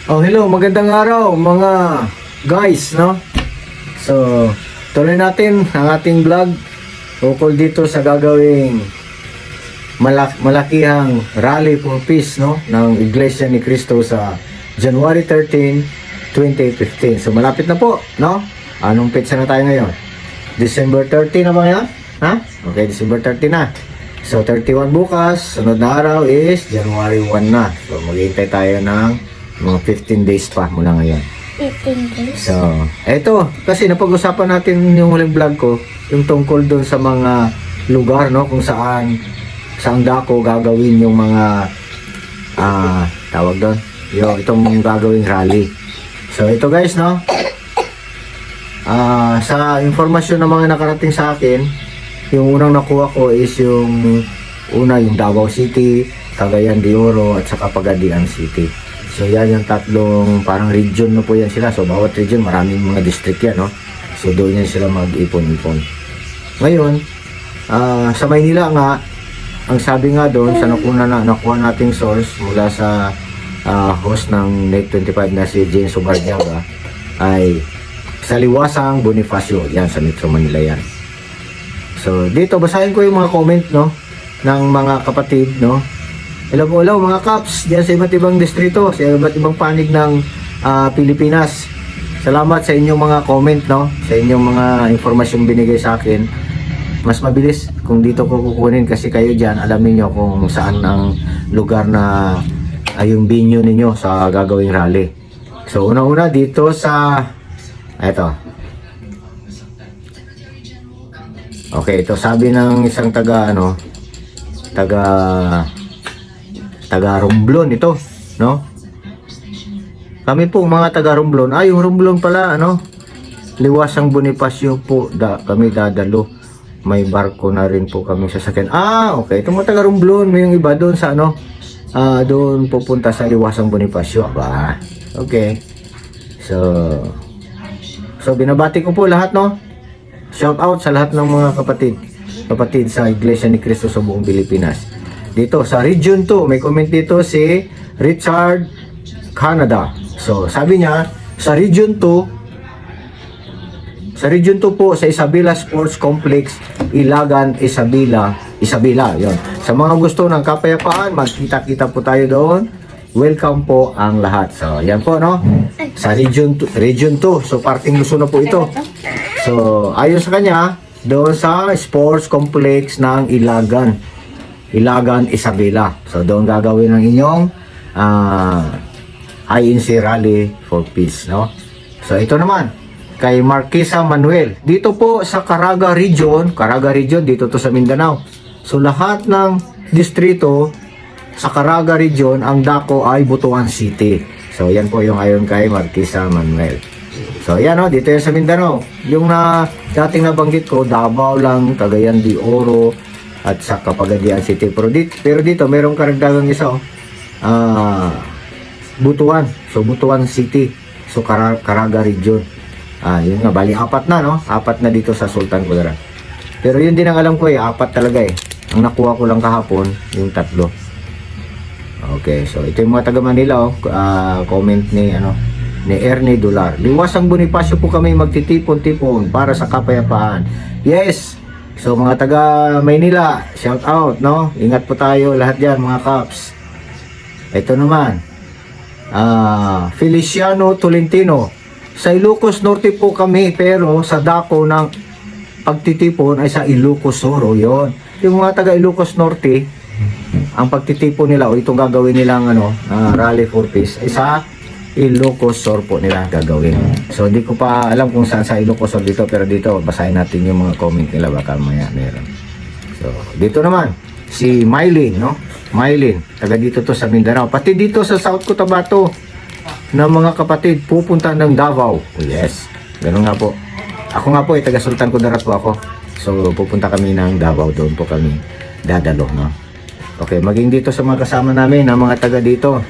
Oh, hello, magandang araw mga guys, no? So, tuloy natin ang ating vlog ukol dito sa gagawing malakihang rally for peace, no? Ng Iglesia ni Cristo sa January 13, 2015. So, malapit na po, no? Anong petsa na tayo ngayon? December 30 na ba yan? Ha? Okay, December 30 na. So, 31 bukas, sunod na araw is January 1 na. So, maghihintay tayo ng mga 15 days pa mula ngayon. 15 days? So, eto, kasi napag-usapan natin yung huling vlog ko, yung tungkol doon sa mga lugar, no, kung saan dako gagawin yung mga tawag doon, itong gagawing rally. So, ito guys, no, sa informasyon ng mga nakarating sa akin, yung unang nakuha ko is yung yung Davao City, Cagayan de Oro, at saka Pagadian City. So yan yung tatlong parang region na po yan sila. So bawat region maraming mga district yan, no? So doon yan sila mag-ipon-ipon. Ngayon, sa Maynila nga, ang sabi nga doon sa nakuha nating source mula sa host ng Net 25 na si Jane Subarjaga ay sa Liwasang Bonifacio. Yan, sa Metro Manila yan. So dito, basahin ko yung mga comment, no, ng mga kapatid, no. Hello mga kaps diyan sa iba't ibang distrito, sa iba't ibang panig ng Pilipinas. Salamat sa inyong mga comment, no, sa inyong mga impormasyong binigay sa akin. Mas mabilis kung dito ko kukunin kasi kayo diyan alam niyo kung saan ang lugar na yung venue ninyo sa gagawing rally. So una-una dito sa Okay, ito sabi ng isang taga Romblon ito, no? Kami po mga taga Romblon. Yung Romblon pala, Liwasang Bonifacio po, kami dadalo. May barko na rin po kami sasakyan. Okay. Itong mga taga Romblon, may yung iba doon sa doon pupunta sa Liwasang Bonifacio. Okay. So binabati ko po lahat, no? Shout out sa lahat ng mga kapatid sa Iglesia ni Cristo sa buong Pilipinas. Dito sa Region 2, may comment dito si Richard Canada. So, sabi niya, sa Region 2 po, sa Isabela Sports Complex, Ilagan, Isabela, yon. Sa mga gusto ng kapayapaan, magkita-kita po tayo doon. Welcome po ang lahat. So, yan po, no? Sa Region 2. So, parting Luzon na po ito. So, ayon sa kanya, doon sa Sports Complex ng Ilagan, Isabela. So, doon gagawin ng inyong INC Rally for Peace, no? So, ito naman, kay Marquesa Manuel. Dito po sa Caraga Region, dito to sa Mindanao. So, lahat ng distrito sa Caraga Region, ang dako ay Butuan City. So, yan po yung ayon kay Marquesa Manuel. So, yan, no? Dito yan sa Mindanao. Yung dating nabanggit ko, Davao lang, Cagayan de Oro, at sa Pagadian City. Pero dito merong karagdagang isa, Butuan. So Butuan City. So Caraga Region. Yun nga, bali apat na, no? Apat na dito sa Sultan Kudarat. Pero yun din ang alam ko, apat talaga Ang nakuha ko lang kahapon, yung tatlo. Okay, so ito yung mga taga Manila, comment ni Ernie Dolar. Liwasang Bonifacio po kami magtitipon-tipon para sa kapayapaan. Yes. So mga taga Maynila, shout out, no? Ingat po tayo lahat diyan, mga kaps. Ito naman, Feliciano Tolentino. Sa Ilocos Norte po kami, pero sa dako ng pagtitipon ay sa Ilocos Sur, yon. Yung mga taga Ilocos Norte, ang pagtitipon nila o itong gagawin nilang Rally for Peace ay sa Ilocos Sur po nila gagawin. So hindi ko pa alam kung saan sa Ilocos Sur dito, pero dito basahin natin yung mga comment nila, baka maya meron. So dito naman si Mylene, no? Mylene, taga dito to sa Mindanao. Pati dito sa South Cotabato na mga kapatid pupunta ng Davao. Oh, yes. Ganun nga po. Ako nga po taga Sultan Kudarat po ako. So pupunta kami ng Davao, doon po kami dadalo, no? Okay, maging dito sa mga kasama namin na mga taga dito,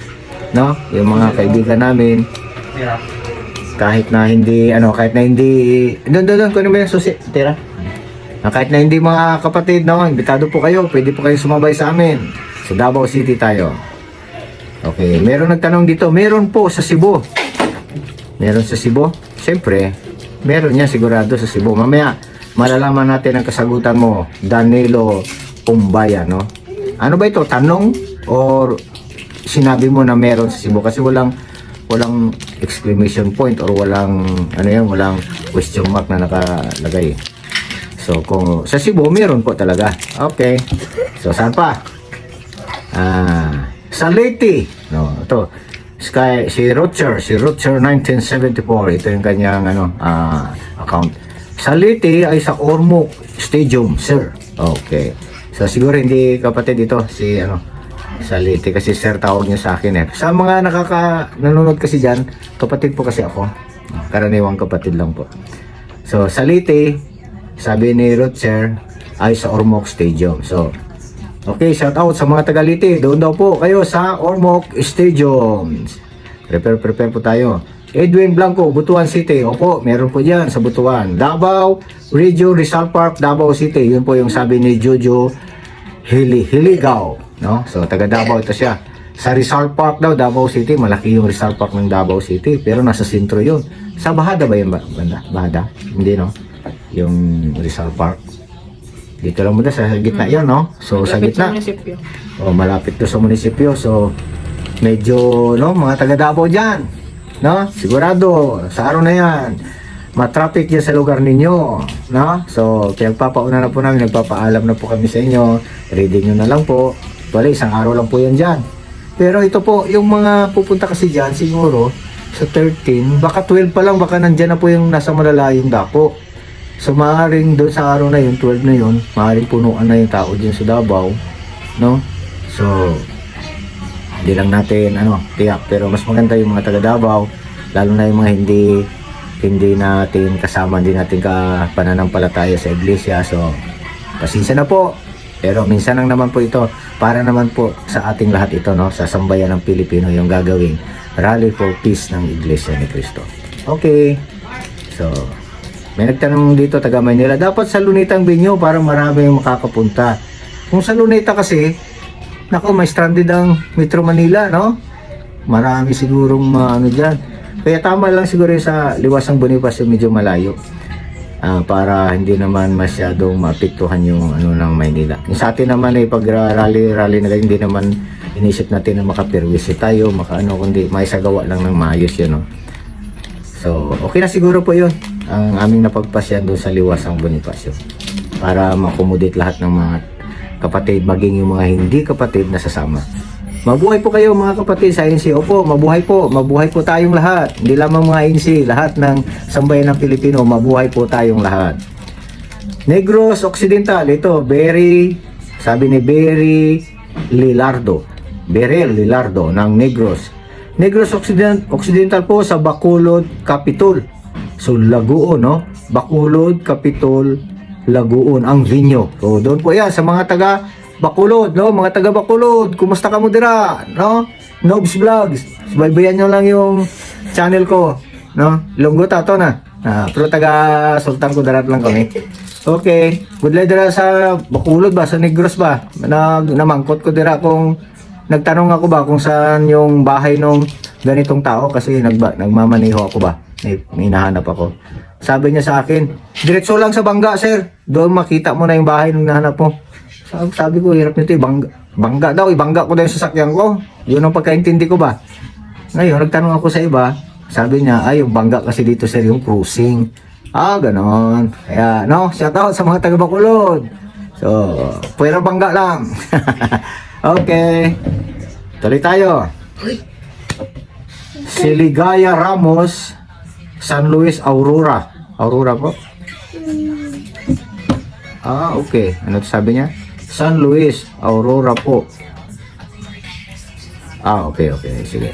no, yung mga kaibigan namin, kahit na hindi doon ko naman yung susi, tira, kahit na hindi mga kapatid, no, imbitado po kayo, pwede po kayo sumabay sa amin sa Davao City tayo. Okay. Okay, meron nagtanong dito. Meron po sa Cebu. Meron sa Cebu? Siyempre, meron yan sigurado sa Cebu. Mamaya, malalaman natin ang kasagutan mo, Danilo Umbaya, no? Ano ba ito? Tanong or sinabi mo na meron sa Cebu? Kasi walang exclamation point or walang walang question mark na nakalagay. So kung sa Cebu meron po talaga. Okay. So saan pa? Sa Leyte. No, ito. Si Rutcher 1974. Ito yung kanyang account. Sa Leyte ay sa Ormoc Stadium, sir. Okay. So siguro hindi kapatid ito sa Leyte kasi sir tawag niya sa akin eh. Sa mga nanonood kasi diyan, kapatid po kasi ako. Karaniwang kapatid lang po. So sa Leyte, sabi ni Rutcher ay sa Ormoc Stadium. So okay, shout out sa mga taga Leyte. Doon daw po kayo sa Ormoc Stadium. Prepare po tayo. Edwin Blanco, Butuan City. Opo, meron po diyan sa Butuan. Davao Region, Rizal Park, Davao City. Yun po yung sabi ni Jojo Hiligaw, no? So taga Davao ito siya. Sa Rizal Park daw, Davao City. Malaki yung Rizal Park ng Davao City, pero nasa sentro yun. Sa Bahada ba yung banda? Bahada? Hindi, no? Yung Rizal Park. Dito lang muna sa gitna yun, no? So sa gitna. Malapit to sa munisipyo. So medyo, no, mga taga Davao dyan, no? Sigurado sa araw na yan matraffic dyan sa lugar ninyo, no? So pinagpapauna na po namin, nagpapaalam na po kami sa inyo, reading nyo na lang po. Bali, isang araw lang po yan dyan. Pero ito po, yung mga pupunta kasi dyan siguro sa 13, baka 12 pa lang, baka nandyan na po yung nasa malalayong dako. So maaaring doon sa araw na yun, 12 na yun, maaaring punuan na yung tao dyan sa Davao, no? So hindi lang natin tiyak, pero mas maganda yung mga taga Davao, lalo na yung mga hindi natin kasama, hindi natin pananampalataya sa iglesia. So pasensya na po, pero minsan lang naman po ito, para naman po sa ating lahat ito, no, sa sambayan ng Pilipino, yung gagawing Rally for Peace ng Iglesia ni Cristo. Okay, so may nagtanong dito, taga Maynila, dapat sa Lunetang Binyo para marami yung makakapunta. Kung sa Luneta kasi, nako, may stranded ang Metro Manila, no? Marami sigurong dyan. Kaya tama lang siguro sa Liwasang Bonifacio, medyo malayo. Para hindi naman masyadong maapektuhan yung ng Maynila. Yung sa atin naman ay pag rally na ganyan, hindi naman inisip natin na makapirwisi tayo, kundi may sagawa lang ng maayos yun, no? So, okay na siguro po yun ang aming napagpasyan doon sa Liwasang Bonifacio para makomodate lahat ng mga kapatid, maging yung mga hindi kapatid na sasama. Mabuhay po kayo mga kapatid sa INC. Opo, mabuhay po tayong lahat, hindi lamang mga INC, lahat ng sambayan ng Pilipino, mabuhay po tayong lahat. Negros Occidental, ito sabi ni Beryl Lilardo ng Negros Occidental po sa Bacolod, Capitol. So Laguon, no? Bacolod, Capitol, Laguon, ang Vinyo. So doon po yan sa mga taga Bacolod, no? Mga taga Bacolod, kumusta ka mo dira, no? Nobs Vlogs. Subaybayan nyo lang yung channel ko, no? Ilonggo tato na. Pero taga Sultan Kudarat lang kami. Okay, good luck dira sa Bacolod ba, sa Negros ba? Namangkot ko dira kung nagtanong ako ba kung saan yung bahay nung ganitong tao kasi nagmamaneho ako ba? May hinahanap ako. Sabi niya sa akin, diretso lang sa Bangga, sir. Doon makita mo na yung bahay nung nahanap mo. Sabi ko, hirap nito, Bangga daw, ibangga ko daw yung sasakyan ko. Yun ang pagkaintindi ko ba? Ngayon, nagtanong ako sa iba, sabi niya, yung Bangga kasi dito, sir, yung cruising. Ganon. Kaya, no, shout out sa mga taga Bacolod. So, pwera Bangga lang. Okay. Tuloy tayo. Siligaya Ramos, San Luis, Aurora. Aurora po? Okay. Ano sabi niya? San Luis, Aurora po. Okay. Sige.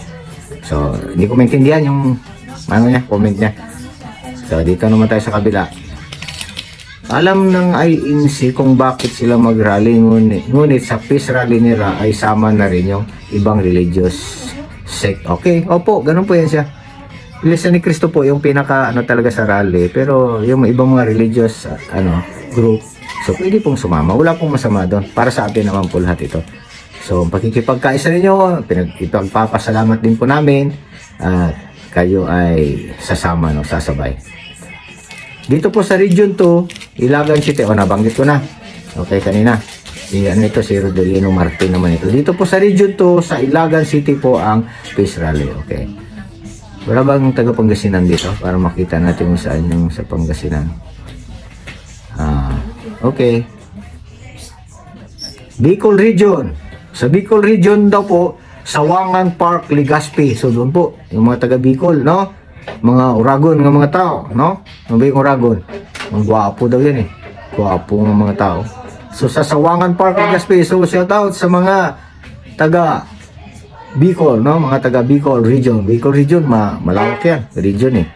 So, hindi ko maintindihan yung comment niya. So, dito naman tayo sa kabila. Alam ng INC kung bakit sila mag-rally, ngunit sa peace rally nila ay sama na rin yung ibang religious sect. Okay, opo, ganun po yan siya. Iglesia ni Cristo po yung pinaka talaga sa rally, pero yung ibang mga religious group, so pwede pong sumama, wala pong masama doon, para sa atin naman po lahat ito. So, pakikipagkaisa ninyo, ipagpapasalamat din po namin at kayo ay sasama, no, sasabay. Dito po sa Region 2, Ilagan City, nabanggit ko na. Okay, kanina. Ano ito, si Rodelino Martin naman ito. Dito po sa Region 2, sa Ilagan City po ang Peace Rally. Okay. Wala bang taga Pangasinan dito? Para makita natin kung saan yung sa Pangasinan. Okay. Bicol Region. Sa Bicol Region daw po, Sawangan Park, Legazpi. So doon po, yung mga taga Bicol, no? Mga Uragon, mga tao, no? Ano ba yung Uragon? Ang gwapo daw yan eh. Gwapo ng mga tao. So sa Sawangan Park, Legazpi, so shout out sa mga taga Bicol, no? Mga taga Bicol Region. Bicol Region, malawak yan. Region eh.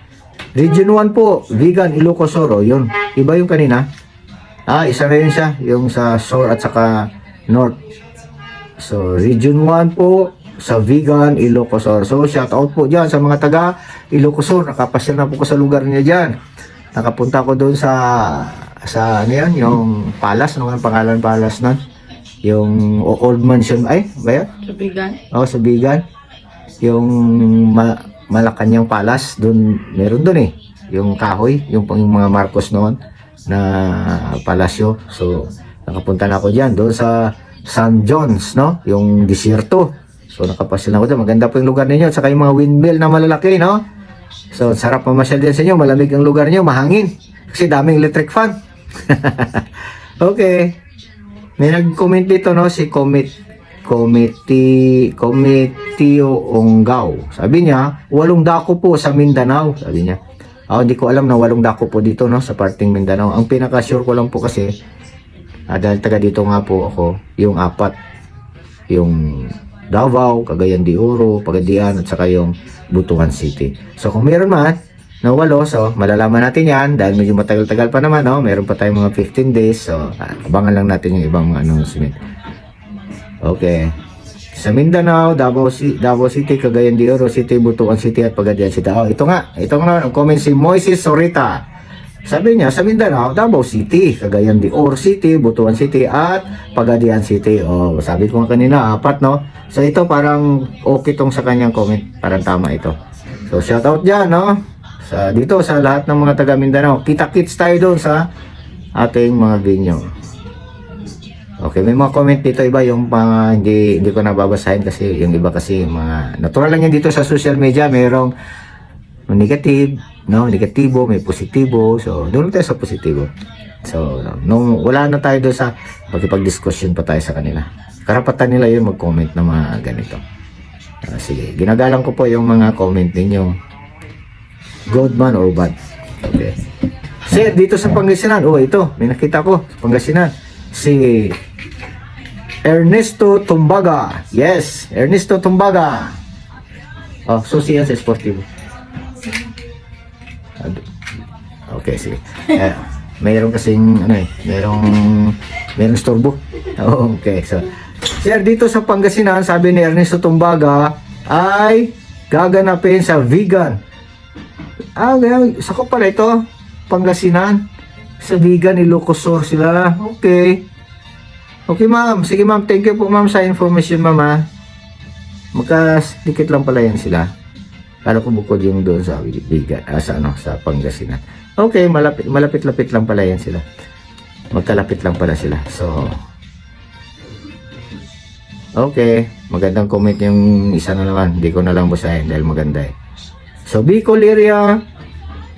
Region 1 po, Vigan, Ilocos Sur. Yun. Iba yung kanina. Isa na yun siya. Yung sa Sur at saka North. So, Region 1 po, sa Vigan, Ilocos Sur. So, shout out po dyan sa mga taga Ilocos Sur. Nakapasyal na po ko sa lugar niya dyan. Nakapunta ko doon sa ano yan, yung Palace. Ano ang pangalan Palace nun? Yung Old Mansion, ba yan? Sa Bigan. Sa Bigan. Yung Malacanang Palace, doon, meron doon eh. Yung kahoy, yung mga Marcos noon na palasyo. So, nakapunta na ako dyan, doon sa San John's, no? Yung desierto. So, nakapasyal na ako dyan. Maganda po yung lugar ninyo. Saka yung mga windmill na malalaki, no? So, sarap mamasyal din sa inyo. Malamig ang lugar niyo, mahangin. Kasi daming electric fan. Okay. May nag-comment dito, no? Si Cometio Onggaw. Sabi niya, 8 dako po sa Mindanao. Sabi niya. Hindi ko alam na 8 dako po dito, no? Sa parting Mindanao. Ang pinaka-sure ko lang po kasi, dahil taga dito nga po ako, yung 4. Yung Davao, Cagayan de Oro, Pagadian, at saka yung Butuan City. So, kung meron man, na 8, so malalaman natin yan dahil medyo matagal-tagal pa naman, no? Meron pa tayong mga 15 days, so abangan lang natin yung ibang mga announcement. Okay. Sa Mindanao, Davao City, Cagayan de Oro City, Butuan City at Pagadian City. Ito nga ang comment si Moises Sorita. Sabi niya, sa Mindanao, Davao City, Cagayan de Oro City, Butuan City at Pagadian City. Sabi ko nga kanina, 4, no? So ito parang okay tong sa kanyang comment, parang tama ito. So shout out dyan, no? Dito sa lahat ng mga taga Mindanao, kita-kits tayo doon sa ating mga venue. Okay, may mga comment dito iba yung mga hindi ko nababasahin kasi yung iba kasi mga natural lang yan dito sa social media, mayroong negative, no, negatibo, may positibo. So, doon tayo sa positibo. So, nung wala na tayo doon sa pagkipag-discussion pa tayo sa kanila. Karapatan nila yun mag-comment na mga ganito. Sige, ginagalang ko po yung mga comment ninyo. Good man or bad. Okay. Sir, dito sa Pangasinan, ito, may nakita ko, Pangasinan. Si Ernesto Tumbaga. Yes, Ernesto Tumbaga. Susi yan sa Sportivo. Okay, sige. Mayroon kasing, mayroong storbo. Okay, so, sir, dito sa Pangasinan, sabi ni Ernesto Tumbaga, ay gaganapin sa Vigan. Sakop pala ito, Pangasinan. Sa Vigan, Ilocos Sur sila. Okay. Okay, ma'am. Sige, ma'am. Thank you po, ma'am, sa information, ma'am. Magkadikit lang pala yan sila. Kala ko bukod yung doon sa Vigan, sa Pangasinan. Okay, malapit-lapit lang pala yan sila. Magkalapit lang pala sila. So, okay. Magandang comment yung isa na naman. Hindi ko na lang basahin dahil maganda eh. So, Bicol area,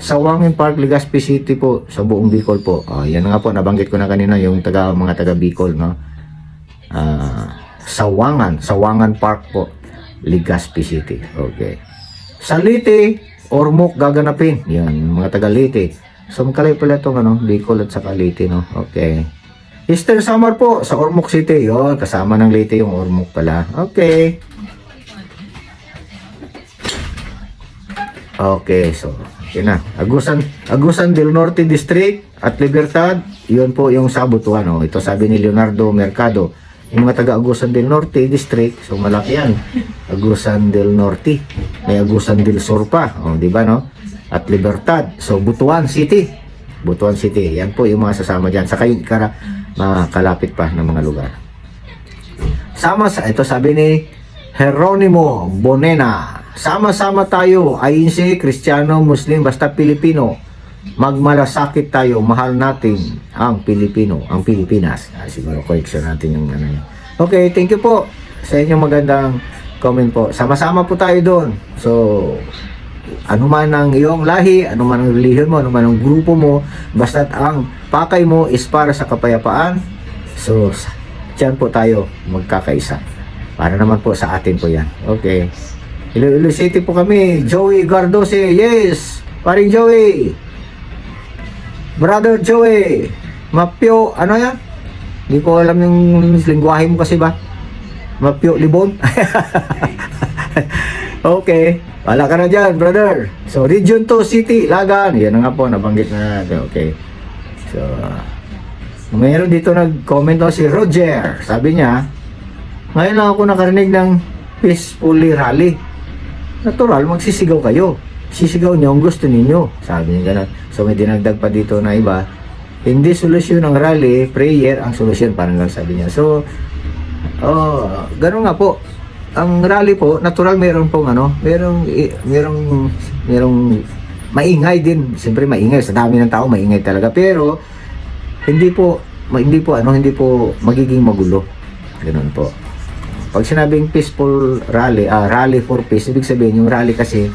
Sawangan Park, Legazpi City po, sa buong Bicol po. Yan nga po, nabanggit ko na kanina yung mga taga Bicol, no? Sawangan Park po, Legazpi City. Okay. Sa Leyte, Ormoc gaganapin. Yan, mga taga Leyte. So, magkalay pala itong Bicol at saka Leyte, no? Okay. Eastern Samar po, sa Ormoc City. Yun, kasama ng Leyte yung Ormoc pala. Okay. Okay, so, yun na. Agusan del Norte District at Libertad, yun po yung sa Butuan. Ito sabi ni Leonardo Mercado. Yung mga taga Agusan del Norte District, so malaki yan. Agusan del Norte. May Agusan del Sur pa. Di ba, no? At Libertad. So, Butuan City. Butuan City. Yan po yung mga sasama dyan. Saka yung kalapit pa ng mga lugar. ito sabi ni Jeronimo Bonena, sama-sama tayo, INC, Kristiyano, Muslim, basta Pilipino. Magmalasakit tayo, mahal natin ang Pilipino, ang Pilipinas. Siguro correction natin yung ano yun. Okay, thank you po sa inyong magandang comment po. Sama-sama po tayo doon. So, ano man ang iyong lahi, ano man ang relihiyon mo, ano man ang grupo mo, basta't ang pakay mo is para sa kapayapaan. So, diyan po tayo magkakaisa. Para naman po sa atin po yan. Okay. Iloilo City po kami. Joey Gardose. Yes. Paring Joey. Brother Joey. Mapyo. Ano yan? Hindi ko alam yung lingwahe mo kasi ba? Mapyo Libon. Okay. Wala ka na dyan, brother. So, Region 2 City. Lagan. Yan na nga po. Nabanggit na natin. Okay. So, mayroon dito nag-comment si Roger. Sabi niya, ngayon lang ako nakarinig ng peacefully rally. Natural, magsisigaw kayo. Sisigaw niyo ang gusto ninyo. Sabi niya gano'n. So may dinagdag pa dito na iba. Hindi solusyon ang rally, prayer ang solusyon. Parang gano'n sabi niya. So, gano'n nga po. Ang rally po, natural mayroon pong merong maingay din. Siyempre maingay. Sa dami ng tao, maingay talaga. Pero, hindi po magiging magulo. Gano'n po. Pag sinabing peaceful rally, rally for peace, ibig sabihin yung rally kasi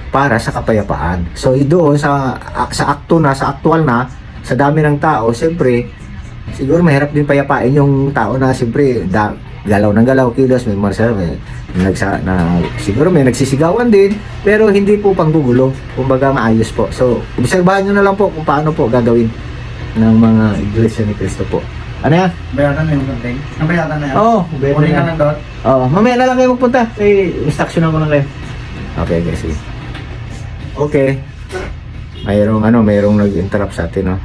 para sa kapayapaan. So doon sa aktual na, sa dami ng tao, siyempre, siguro mahirap din payapain yung tao na siyempre galaw ng galaw, kilos, siguro may nagsisigawan din, pero hindi po panggugulo, kumbaga maayos po. So, obserbahan nyo na lang po kung paano po gagawin ng mga Iglesia ni Cristo po. Ano yan? Bayaran na yung something? Ang bayaran na yan? Oo. Kunin ka lang doon? Oo. Mamaya na lang kayo magpunta. Instruction ako lang kayo. Okay, guys. Okay. Mayroong nag-interrupt sa atin, no?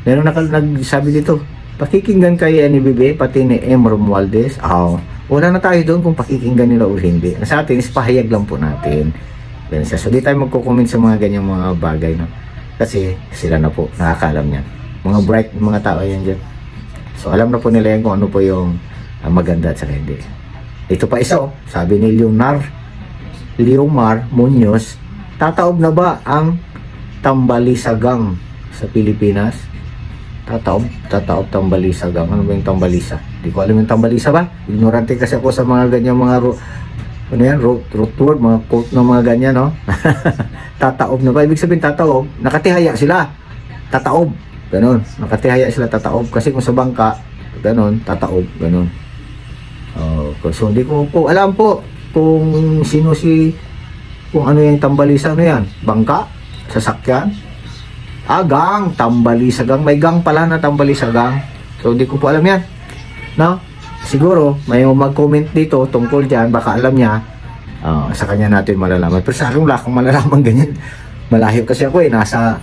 Mayroong nagsabi dito, pakikinggan kayo ni Bibi, pati ni M. Romualdez. Wala na tayo doon kung pakikinggan nila o hindi. Sa atin is pahayag lang po natin. So, di tayo magko-comment sa mga ganyang mga bagay, no? Kasi sila na po, nakakaalam niyan. Mga bright mga tao yan dyan. So alam na po nila yan kung ano po yung maganda at saka hindi. Ito pa isa, sabi ni Leomar Munoz, tataob na ba ang tambalisagang sa Pilipinas? Tataob tambalisagang. Ano ba yung tambalisa? Hindi ko alam yung tambalisa ba? Ignorante kasi ako sa mga ganyan mga root word, mga quote ng mga ganyan, no? Tataob na ba? Ibig sabihin tataob, nakatihaya sila. Tataob. Ganon. Nakatihaya sila, tataob. Kasi kung sa bangka, ganon, tataob. Ganon. So, hindi ko po alam po kung sino kung ano yung tambalisa, ano yan? Bangka? Sasakyan? Gang. Tambalisa gang. May gang pala na tambalisa gang. So, hindi ko po alam yan. No? Siguro, may mag-comment dito tungkol dyan. Baka alam niya. Sa kanya natin malalaman. Pero sa akin, wala akong malalaman ganyan. Malayo kasi ako nasa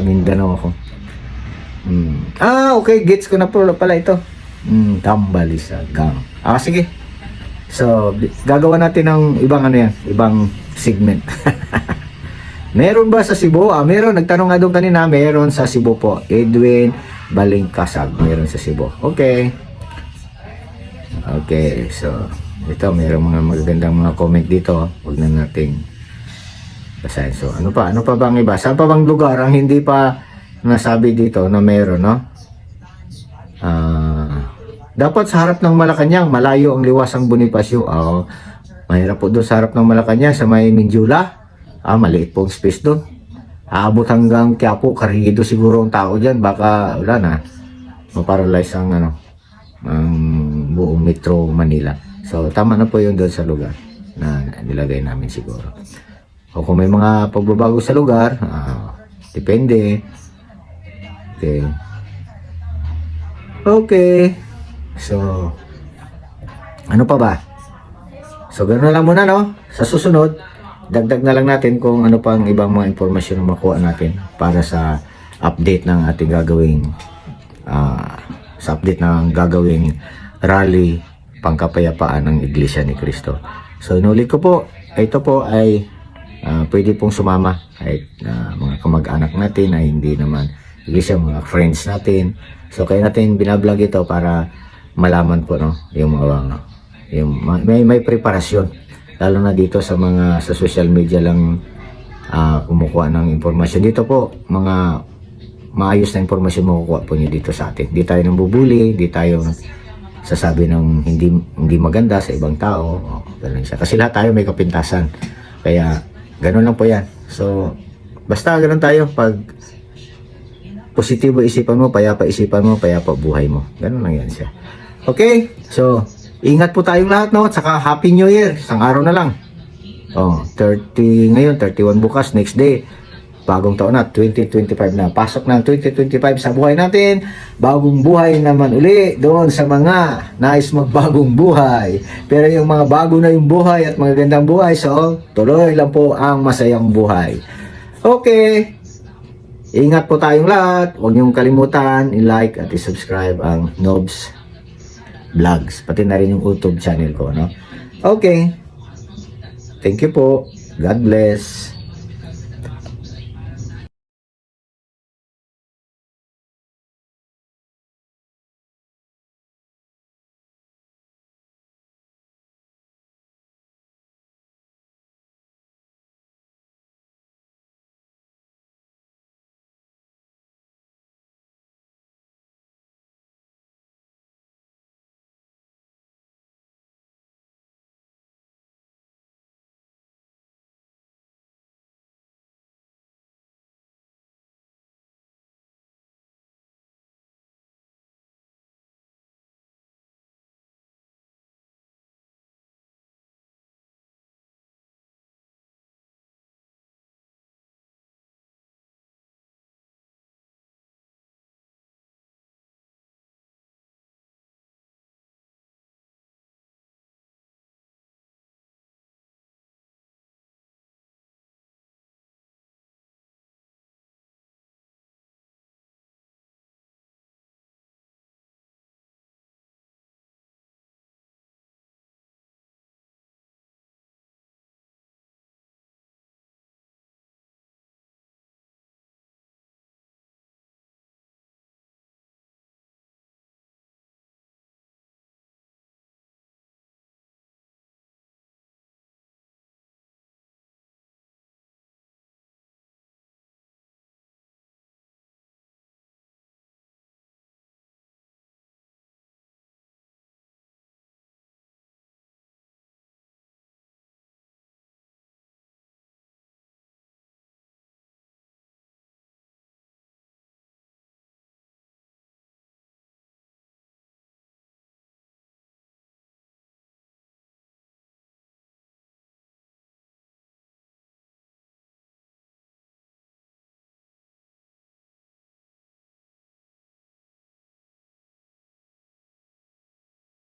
Mindanao ako. Okay, gets ko na po pala ito. Tambalisagang. Sige. So, gagawa natin ng ibang segment. Meron ba sa Cebu? Meron. Nagtanong nga doon kanina, meron sa Cebu po. Edwin Balingkasag, meron sa Cebu. Okay. Okay, so, ito, meron mga magagandang mga comment dito. Huwag na nating basahin. So, ano pa bang iba? Saan pa bang lugar ang hindi pa nasabi dito na meron, no? Dapat sa harap ng Malacanang, malayo ang liwasang Bonifacio. Mahirap po doon sa harap ng Malacanang, sa may Mindula. Maliit pong space doon. Aabot hanggang Quiapo, karido siguro ang tao dyan. Baka, wala na, maparalyze ang buong Metro Manila. So, tama na po yun doon sa lugar na nilagay namin siguro. O kung may mga pagbabago sa lugar, depende. Okay. Okay. So, ano pa ba? So, gano'n na lang muna, no? Sa susunod, dagdag na lang natin kung ano pa ang ibang mga impormasyon na makuha natin para sa update ng ating gagawing rally pangkapayapaan ng Iglesia ni Cristo. So, inulit ko po, ito po ay pwede pong sumama kahit mga kamag-anak natin na hindi naman Iglesia, mga friends natin. So, kaya natin binablog ito para malaman po, no, yung mga may preparasyon, lalo na dito sa mga sa social media lang kumukuha ng impormasyon. Dito po, mga maayos na impormasyon makukuha po nyo dito sa atin. Di tayo nang bubuli, di tayo sasabi ng hindi maganda sa ibang tao. Ganun siya. Kasi lahat tayo may kapintasan. Kaya, ganun lang po yan. So, basta ganun tayo. Pag positibo isipan mo, payapa buhay mo. Ganun lang yan siya. Okay? So, ingat po tayong lahat, no? At saka, Happy New Year. Isang araw na lang. 30 ngayon, 31 bukas, next day. Bagong taon na, 2025 na. Pasok na ang 2025 sa buhay natin. Bagong buhay naman uli doon sa mga nais magbagong buhay. Pero yung mga bago na yung buhay at magagandang buhay, so tuloy lang po ang masayang buhay. Okay. Ingat po tayong lahat. Huwag niyong kalimutan i-like at i-subscribe ang Nobs Vlogs. Pati na rin yung YouTube channel ko, no? Okay. Thank you po. God bless.